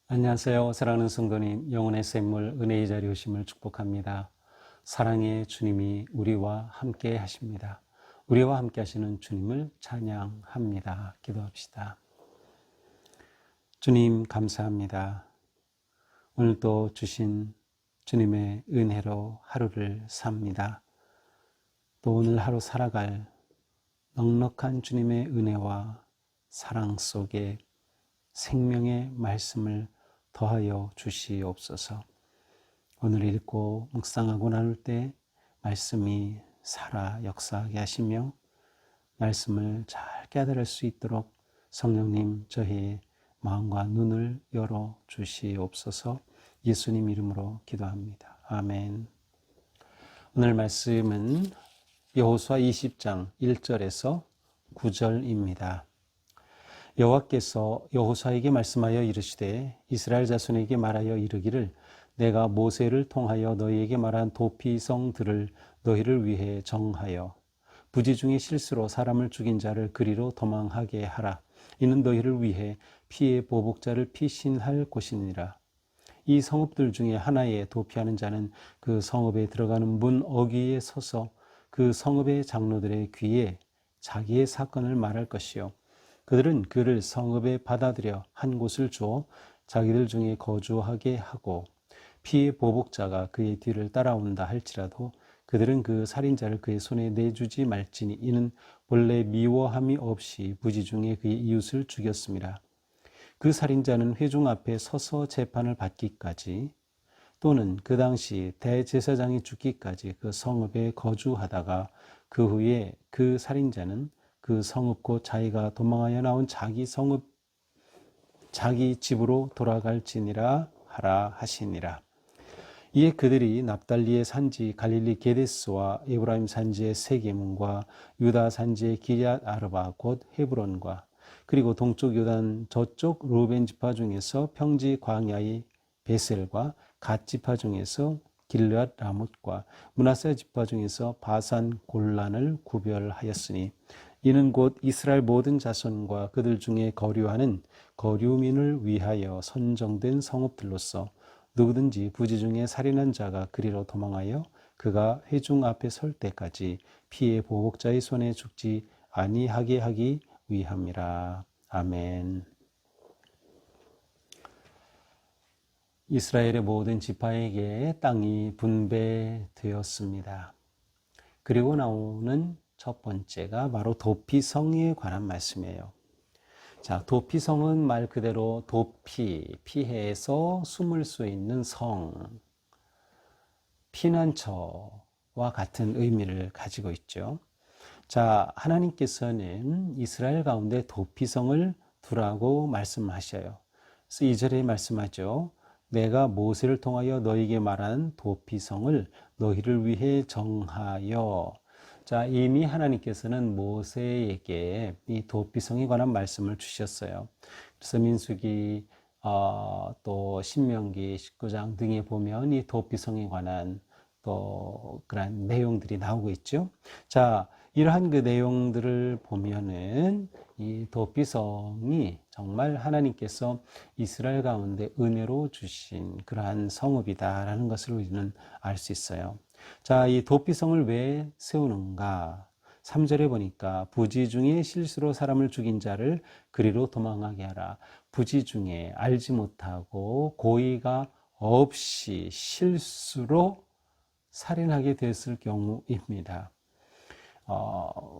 안녕하세요. 사랑하는 성도님, 영혼의 샘물 은혜의 자리 오심을 축복합니다. 사랑의 주님이 우리와 함께 하십니다. 우리와 함께 하시는 주님을 찬양합니다. 기도합시다. 주님 감사합니다. 오늘도 주신 주님의 은혜로 하루를 삽니다. 또 오늘 하루 살아갈 넉넉한 주님의 은혜와 사랑 속에 생명의 말씀을 더하여 주시옵소서. 오늘 읽고 묵상하고 나눌 때 말씀이 살아 역사하게 하시며 말씀을 잘 깨달을 수 있도록 성령님 저희의 마음과 눈을 열어 주시옵소서. 예수님 이름으로 기도합니다. 아멘. 오늘 말씀은 여호수아 20장 1절에서 9절입니다. 여호와께서 여호수아에게 말씀하여 이르시되 이스라엘 자손에게 말하여 이르기를 내가 모세를 통하여 너희에게 말한 도피성들을 너희를 위해 정하여 부지 중에 실수로 사람을 죽인 자를 그리로 도망하게 하라. 이는 너희를 위해 피의 보복자를 피신할 곳이니라. 이 성읍들 중에 하나에 도피하는 자는 그 성읍에 들어가는 문 어귀에 서서 그 성읍의 장로들의 귀에 자기의 사건을 말할 것이요 그들은 그를 성읍에 받아들여 한 곳을 주어 자기들 중에 거주하게 하고 피의 보복자가 그의 뒤를 따라온다 할지라도 그들은 그 살인자를 그의 손에 내주지 말지니 이는 본래 미워함이 없이 부지 중에 그의 이웃을 죽였음이라. 그 살인자는 회중 앞에 서서 재판을 받기까지 또는 그 당시 대제사장이 죽기까지 그 성읍에 거주하다가 그 후에 그 살인자는 그 성읍 곧 자기가 도망하여 나온 자기 성읍 자기 집으로 돌아갈지니라 하라 하시니라. 이에 그들이 납달리의 산지 갈릴리 게데스와 에브라임 산지의 세게문과 유다 산지의 기럇 아르바 곧 헤브론과 그리고 동쪽 요단 저쪽 루벤 지파 중에서 평지 광야의 베셀과 갓 지파 중에서 길르앗 라못과 므낫세 지파 중에서 바산 골란을 구별하였으니 이는 곧 이스라엘 모든 자손과 그들 중에 거류하는 거류민을 위하여 선정된 성읍들로서 누구든지 부지 중에 살인한 자가 그리로 도망하여 그가 회중 앞에 설 때까지 피의 보복자의 손에 죽지 아니하게 하기 위함이라. 아멘. 이스라엘의 모든 지파에게 땅이 분배되었습니다. 그리고 나오는 첫 번째가 바로 도피성에 관한 말씀이에요. 자, 도피성은 말 그대로 도피, 피해에서 숨을 수 있는 성, 피난처와 같은 의미를 가지고 있죠. 자, 하나님께서는 이스라엘 가운데 도피성을 두라고 말씀하셔요. 그래서 2절에 말씀하죠. 내가 모세를 통하여 너희에게 말한 도피성을 너희를 위해 정하여. 자, 이미 하나님께서는 모세에게 이 도피성에 관한 말씀을 주셨어요. 그래서 민수기 또 신명기 19장 등에 보면 이 도피성에 관한 또 그런 내용들이 나오고 있죠. 자, 이러한 그 내용들을 보면은 이 도피성이 정말 하나님께서 이스라엘 가운데 은혜로 주신 그러한 성읍이다라는 것을 우리는 알 수 있어요. 자, 이 도피성을 왜 세우는가? 3절에 보니까 부지 중에 실수로 사람을 죽인 자를 그리로 도망하게 하라. 부지 중에 알지 못하고 고의가 없이 실수로 살인하게 됐을 경우입니다.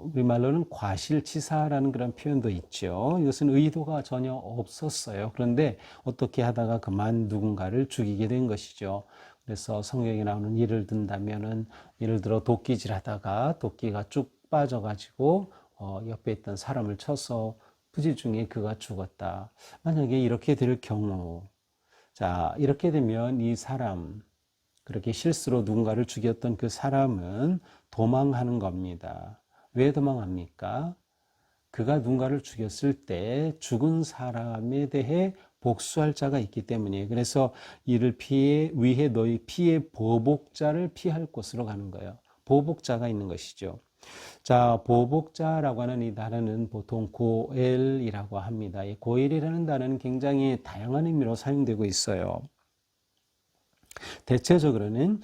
우리말로는 과실치사라는 그런 표현도 있죠. 이것은 의도가 전혀 없었어요. 그런데 어떻게 하다가 그만 누군가를 죽이게 된 것이죠. 그래서 성경에 나오는 예를 든다면은 예를 들어 도끼질 하다가 도끼가 쭉 빠져가지고 옆에 있던 사람을 쳐서 부지 중에 그가 죽었다. 만약에 이렇게 될 경우, 자, 이렇게 되면 이 사람, 그렇게 실수로 누군가를 죽였던 그 사람은 도망하는 겁니다. 왜 도망합니까? 그가 누군가를 죽였을 때 죽은 사람에 대해 복수할 자가 있기 때문이에요. 그래서 이를 위해 너희 피의 보복자를 피할 곳으로 가는 거예요. 보복자가 있는 것이죠. 자, 보복자라고 하는 이 단어는 보통 고엘이라고 합니다. 이 고엘이라는 단어는 굉장히 다양한 의미로 사용되고 있어요. 대체적으로는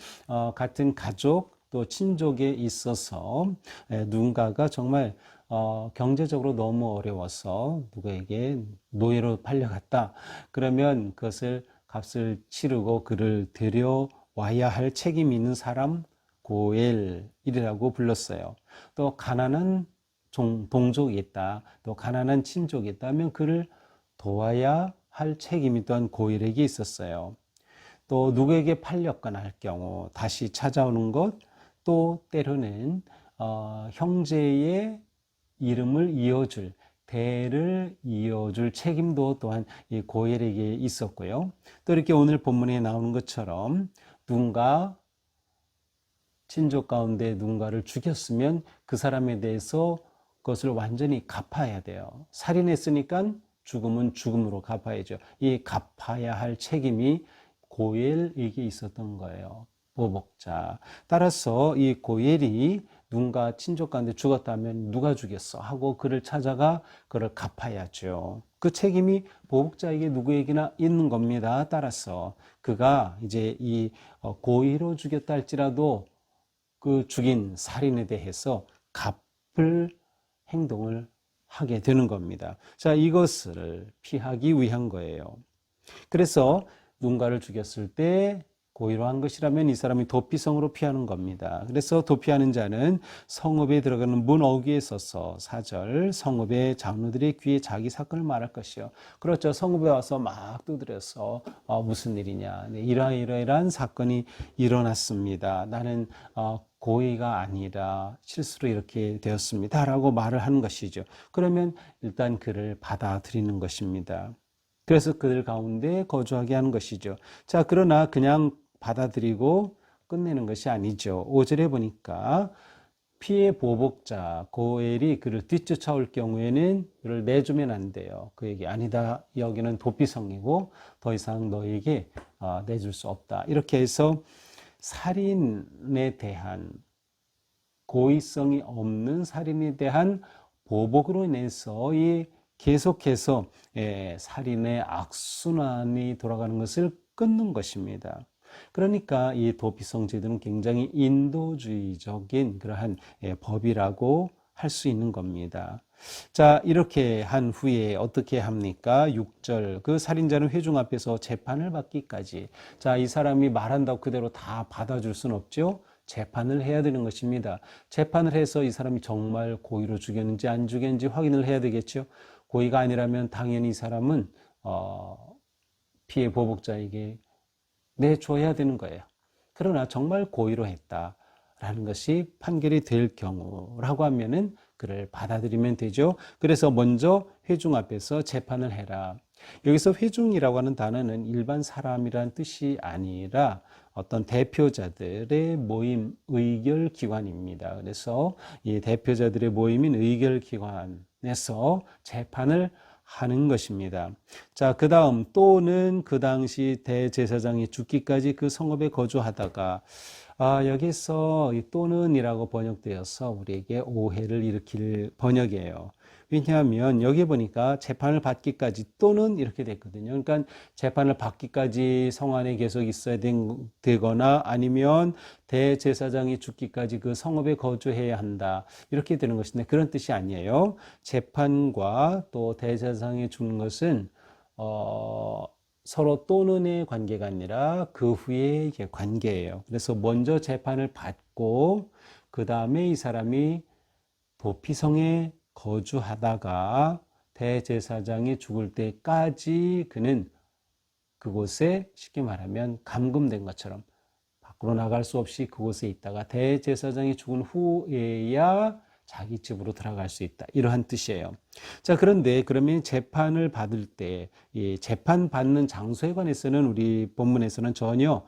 같은 가족 또 친족에 있어서 누군가가 정말 경제적으로 너무 어려워서 누구에게 노예로 팔려갔다. 그러면 그것을 값을 치르고 그를 데려와야 할 책임이 있는 사람 고엘이라고 불렀어요. 또 가난한 동족이 있다. 또 가난한 친족이 있다면 그를 도와야 할 책임이 또한 고엘에게 있었어요. 또 누구에게 팔렸거나 할 경우 다시 찾아오는 것, 또 때로는 형제의 이름을 이어줄, 대를 이어줄 책임도 또한 이 고엘에게 있었고요. 또 이렇게 오늘 본문에 나오는 것처럼 누군가 친족 가운데 누군가를 죽였으면 그 사람에 대해서 그것을 완전히 갚아야 돼요. 살인했으니까 죽음은 죽음으로 갚아야죠. 이 갚아야 할 책임이 고엘에게 있었던 거예요. 보복자. 따라서 이 고엘이 누군가 친족 가운데 죽었다면 누가 죽였어? 하고 그를 찾아가 그를 갚아야죠. 그 책임이 보복자에게 누구에게나 있는 겁니다. 따라서 그가 이제 이 고의로 죽였다 할지라도 그 죽인 살인에 대해서 갚을 행동을 하게 되는 겁니다. 자, 이것을 피하기 위한 거예요. 그래서 누군가를 죽였을 때 고의로 한 것이라면 이 사람이 도피성으로 피하는 겁니다. 그래서 도피하는 자는 성읍에 들어가는 문 어귀에 서서 4절 성읍의 장로들의 귀에 자기 사건을 말할 것이요. 그렇죠. 성읍에 와서 막 두드려서 무슨 일이냐. 네, 이러이러한 사건이 일어났습니다. 나는 고의가 아니라 실수로 이렇게 되었습니다. 라고 말을 하는 것이죠. 그러면 일단 그를 받아들이는 것입니다. 그래서 그들 가운데 거주하게 하는 것이죠. 자, 그러나 그냥 받아들이고 끝내는 것이 아니죠. 5절에 보니까 피해 보복자 고엘이 그를 뒤쫓아올 경우에는 그를 내주면 안 돼요. 그에게 아니다. 여기는 도피성이고 더 이상 너에게 내줄 수 없다. 이렇게 해서 살인에 대한 고의성이 없는 살인에 대한 보복으로 인해서 이 계속해서 살인의 악순환이 돌아가는 것을 끊는 것입니다. 그러니까 이 도피성 제도는 굉장히 인도주의적인 그러한 법이라고 할 수 있는 겁니다. 자, 이렇게 한 후에 어떻게 합니까? 6절 그 살인자는 회중 앞에서 재판을 받기까지. 자, 이 사람이 말한다고 그대로 다 받아줄 수는 없죠. 재판을 해야 되는 것입니다. 재판을 해서 이 사람이 정말 고의로 죽였는지 안 죽였는지 확인을 해야 되겠죠. 고의가 아니라면 당연히 이 사람은 피해 보복자에게 내줘야 되는 거예요. 그러나 정말 고의로 했다라는 것이 판결이 될 경우라고 하면은 그를 받아들이면 되죠. 그래서 먼저 회중 앞에서 재판을 해라. 여기서 회중이라고 하는 단어는 일반 사람이란 뜻이 아니라 어떤 대표자들의 모임, 의결기관입니다. 그래서 이 대표자들의 모임인 의결기관에서 재판을 하는 것입니다. 자, 그 다음 또는 그 당시 대제사장이 죽기까지 그 성읍에 거주하다가 여기서 이 또는이라고 번역되어서 우리에게 오해를 일으킬 번역이에요. 왜냐하면 여기 보니까 재판을 받기까지 또는 이렇게 됐거든요. 그러니까 재판을 받기까지 성 안에 계속 있어야 되거나 아니면 대제사장이 죽기까지 그 성읍에 거주해야 한다. 이렇게 되는 것인데 그런 뜻이 아니에요. 재판과 또 대제사장이 죽는 것은 서로 또는의 관계가 아니라 그 후의 관계예요. 그래서 먼저 재판을 받고 그 다음에 이 사람이 도피성에 거주하다가 대제사장이 죽을 때까지 그는 그곳에 쉽게 말하면 감금된 것처럼 밖으로 나갈 수 없이 그곳에 있다가 대제사장이 죽은 후에야 자기 집으로 들어갈 수 있다. 이러한 뜻이에요. 자, 그런데 그러면 재판을 받을 때 이 재판 받는 장소에 관해서는 우리 본문에서는 전혀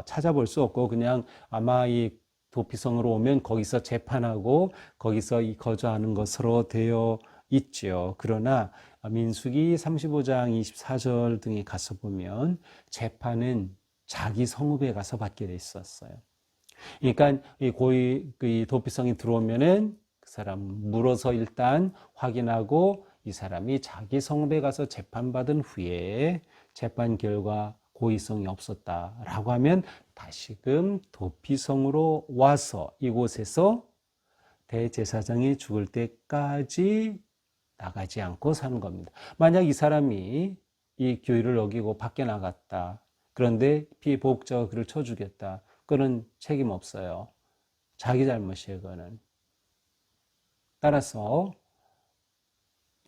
찾아볼 수 없고 그냥 아마 이 도피성으로 오면 거기서 재판하고 거기서 이 거주하는 것으로 되어 있죠. 그러나 민수기 35장 24절 등에 가서 보면 재판은 자기 성읍에 가서 받게 돼 있었어요. 그러니까 이 도피성이 들어오면은 그 사람 물어서 일단 확인하고 이 사람이 자기 성읍에 가서 재판받은 후에 재판 결과 고의성이 없었다라고 하면 다시금 도피성으로 와서 이곳에서 대제사장이 죽을 때까지 나가지 않고 사는 겁니다. 만약 이 사람이 이 규율을 어기고 밖에 나갔다. 그런데 피보복자가 그를 쳐 죽였다. 그는 책임 없어요. 자기 잘못이에요, 그거는. 따라서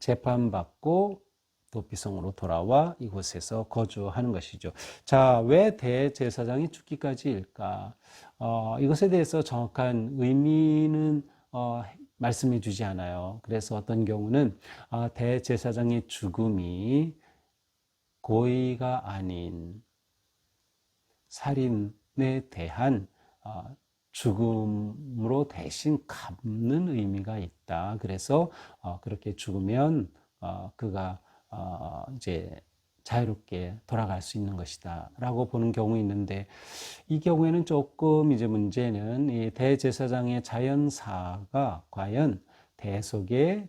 재판받고 도피성으로 돌아와 이곳에서 거주하는 것이죠. 자, 왜 대제사장이 죽기까지일까? 이것에 대해서 정확한 의미는 말씀해 주지 않아요. 그래서 어떤 경우는 대제사장의 죽음이 고의가 아닌 살인에 대한 죽음으로 대신 갚는 의미가 있다. 그래서 그렇게 죽으면 그가 이제 자유롭게 돌아갈 수 있는 것이다 라고 보는 경우 있는데, 이 경우에는 조금 이제 문제는 이 대제사장의 자연사가 과연 대속의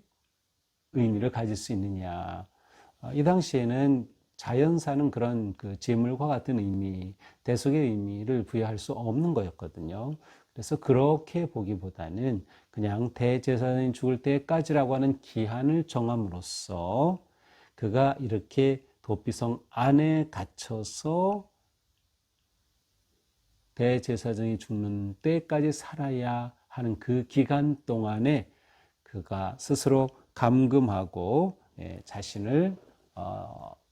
의미를 가질 수 있느냐. 이 당시에는 자연사는 그런 그 제물과 같은 의미, 대속의 의미를 부여할 수 없는 거였거든요. 그래서 그렇게 보기보다는 그냥 대제사장이 죽을 때까지라고 하는 기한을 정함으로써 그가 이렇게 도피성 안에 갇혀서 대제사장이 죽는 때까지 살아야 하는 그 기간 동안에 그가 스스로 감금하고 자신을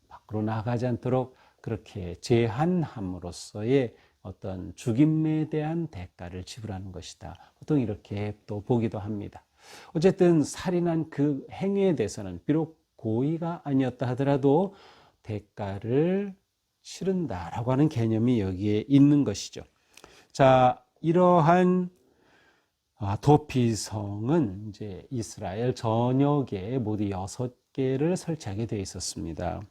밖으로 나가지 않도록 그렇게 제한함으로써의 어떤 죽임에 대한 대가를 지불하는 것이다. 보통 이렇게 또 보기도 합니다. 어쨌든 살인한 그 행위에 대해서는 비록 고의가 아니었다 하더라도 대가를 치른다라고 하는 개념이 여기에 있는 것이죠. 자, 이러한 도피성은 이제 이스라엘 전역에 모두 6개를 설치하게 되어 있었습니다.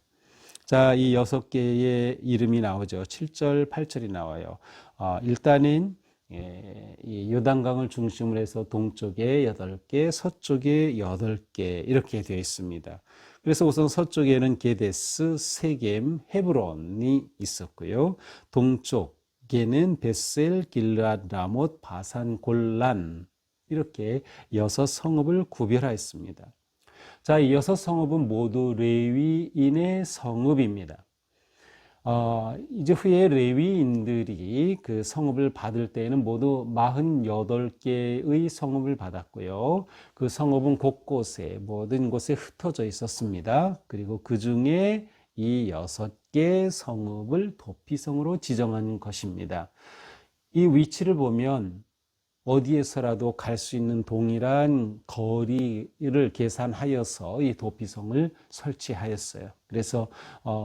자, 이 6개의 이름이 나오죠. 7절, 8절이 나와요. 일단은 이 요단강을 중심으로 해서 동쪽에 8개, 서쪽에 8개 이렇게 되어 있습니다. 그래서 우선 서쪽에는 게데스, 세겜, 헤브론이 있었고요. 동쪽에는 베셀, 길앗, 라못, 바산, 골란 이렇게 6성읍을 구별하였습니다. 자, 이 6성읍은 모두 레위인의 성읍입니다. 이제 후에 레위인들이 그 성읍을 받을 때에는 모두 48개의 성읍을 받았고요. 그 성읍은 곳곳에, 모든 곳에 흩어져 있었습니다. 그리고 그 중에 이 6개 성읍을 도피성으로 지정한 것입니다. 이 위치를 보면 어디에서라도 갈 수 있는 동일한 거리를 계산하여서 이 도피성을 설치하였어요. 그래서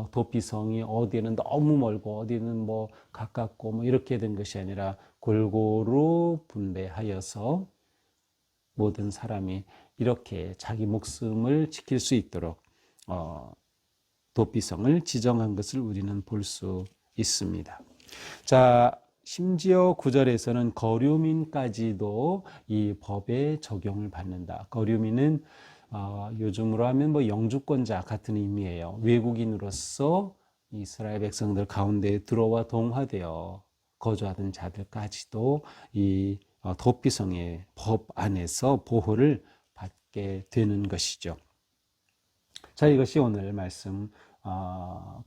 도피성이 어디에는 너무 멀고 어디는 뭐 가깝고 뭐 이렇게 된 것이 아니라 골고루 분배하여서 모든 사람이 이렇게 자기 목숨을 지킬 수 있도록 도피성을 지정한 것을 우리는 볼 수 있습니다. 자, 심지어 9절에서는 거류민까지도 이 법에 적용을 받는다. 거류민은 요즘으로 하면 뭐 영주권자 같은 의미예요. 외국인으로서 이스라엘 백성들 가운데 들어와 동화되어 거주하던 자들까지도 이 도피성의 법 안에서 보호를 받게 되는 것이죠. 자, 이것이 오늘 말씀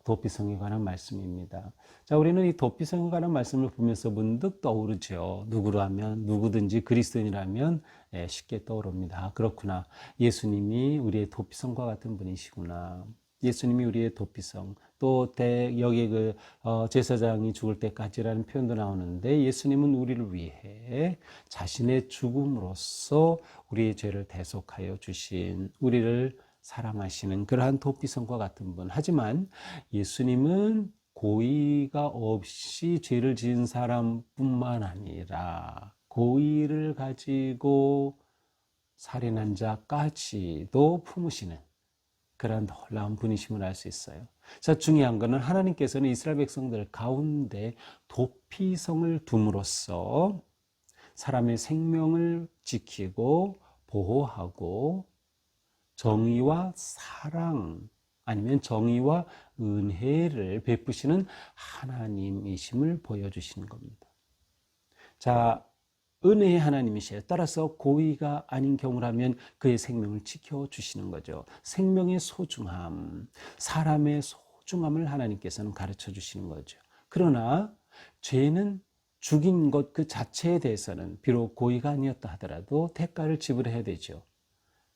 도피성에 관한 말씀입니다. 자, 우리는 이 도피성에 관한 말씀을 보면서 문득 떠오르죠. 누구로 하면 누구든지 그리스도인이라면 쉽게 떠오릅니다. 그렇구나. 예수님이 우리의 도피성과 같은 분이시구나. 예수님이 우리의 도피성. 또 여기 그 제사장이 죽을 때까지라는 표현도 나오는데, 예수님은 우리를 위해 자신의 죽음으로써 우리의 죄를 대속하여 주신, 우리를 사랑하시는 그러한 도피성과 같은 분. 하지만 예수님은 고의가 없이 죄를 지은 사람뿐만 아니라 고의를 가지고 살인한 자까지도 품으시는 그런 놀라운 분이심을 알 수 있어요. 자, 중요한 것은 하나님께서는 이스라엘 백성들 가운데 도피성을 둠으로써 사람의 생명을 지키고 보호하고 정의와 사랑 아니면 정의와 은혜를 베푸시는 하나님이심을 보여주시는 겁니다. 자, 은혜의 하나님이시에요. 따라서 고의가 아닌 경우라면 그의 생명을 지켜주시는 거죠. 생명의 소중함, 사람의 소중함을 하나님께서는 가르쳐 주시는 거죠. 그러나 죄는 죽인 것 그 자체에 대해서는 비록 고의가 아니었다 하더라도 대가를 지불해야 되죠.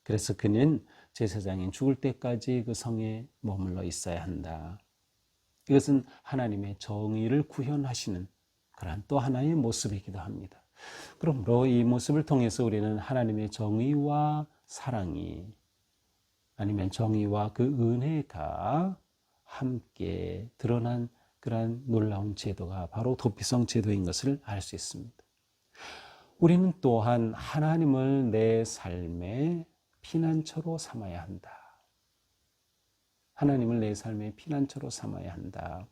그래서 그는 제사장인 죽을 때까지 그 성에 머물러 있어야 한다. 이것은 하나님의 정의를 구현하시는 그러한 또 하나의 모습이기도 합니다. 그러므로 이 모습을 통해서 우리는 하나님의 정의와 사랑이 아니면 정의와 그 은혜가 함께 드러난 그러한 놀라운 제도가 바로 도피성 제도인 것을 알 수 있습니다. 우리는 또한 하나님을 내 삶의 피난처로 삼아야 한다. 하나님을 내 삶의 피난처로 삼아야 한다.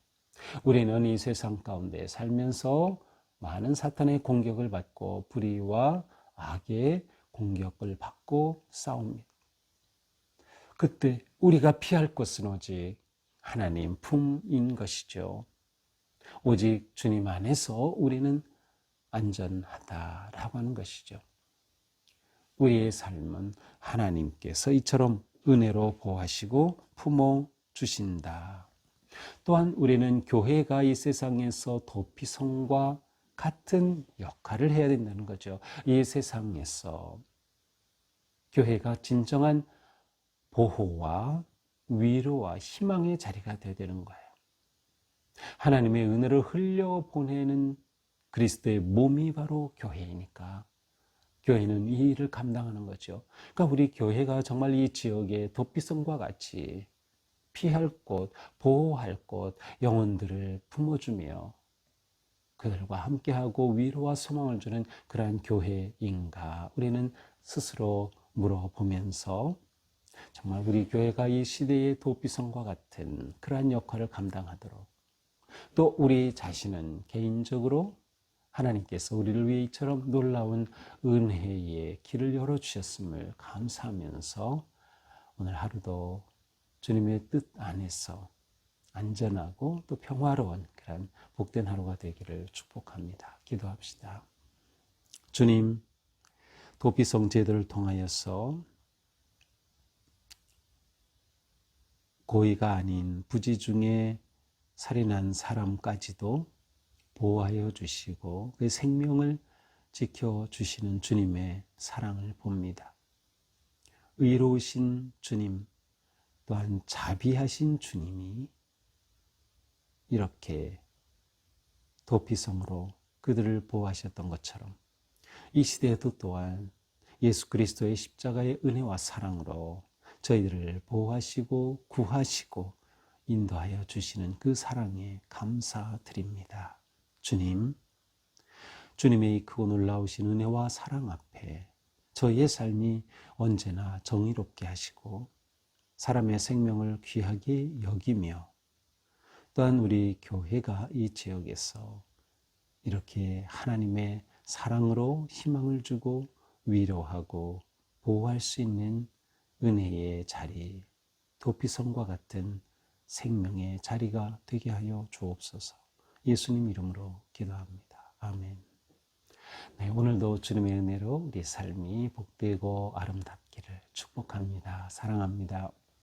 우리는 이 세상 가운데 살면서 많은 사탄의 공격을 받고 불의와 악의 공격을 받고 싸웁니다. 그때 우리가 피할 것은 오직 하나님 품인 것이죠. 오직 주님 안에서 우리는 안전하다라고 하는 것이죠. 우리의 삶은 하나님께서 이처럼 은혜로 보호하시고 품어 주신다. 또한 우리는 교회가 이 세상에서 도피성과 같은 역할을 해야 된다는 거죠. 이 세상에서 교회가 진정한 보호와 위로와 희망의 자리가 되어야 되는 거예요. 하나님의 은혜를 흘려보내는 그리스도의 몸이 바로 교회이니까 교회는 이 일을 감당하는 거죠. 그러니까 우리 교회가 정말 이 지역의 도피성과 같이 피할 곳, 보호할 곳, 영혼들을 품어주며 그들과 함께하고 위로와 소망을 주는 그러한 교회인가 우리는 스스로 물어보면서 정말 우리 교회가 이 시대의 도피성과 같은 그러한 역할을 감당하도록 또 우리 자신은 개인적으로 하나님께서 우리를 위해 이처럼 놀라운 은혜의 길을 열어주셨음을 감사하면서 오늘 하루도 주님의 뜻 안에서 안전하고 또 평화로운 그런 복된 하루가 되기를 축복합니다. 기도합시다. 주님, 도피성 제도를 통하여서 고의가 아닌 부지 중에 살인한 사람까지도 보호하여 주시고 그 생명을 지켜주시는 주님의 사랑을 봅니다. 의로우신 주님, 또한 자비하신 주님이 이렇게 도피성으로 그들을 보호하셨던 것처럼 이 시대에도 또한 예수 그리스도의 십자가의 은혜와 사랑으로 저희들을 보호하시고 구하시고 인도하여 주시는 그 사랑에 감사드립니다. 주님, 주님의 이 크고 놀라우신 은혜와 사랑 앞에 저희의 삶이 언제나 정의롭게 하시고 사람의 생명을 귀하게 여기며 또한 우리 교회가 이 지역에서 이렇게 하나님의 사랑으로 희망을 주고 위로하고 보호할 수 있는 은혜의 자리, 도피성과 같은 생명의 자리가 되게 하여 주옵소서. 예수님 이름으로 기도합니다. 아멘. 네, 오늘도 주님의 은혜로 우리 삶이 복되고 아름답기를 축복합니다. 사랑합니다.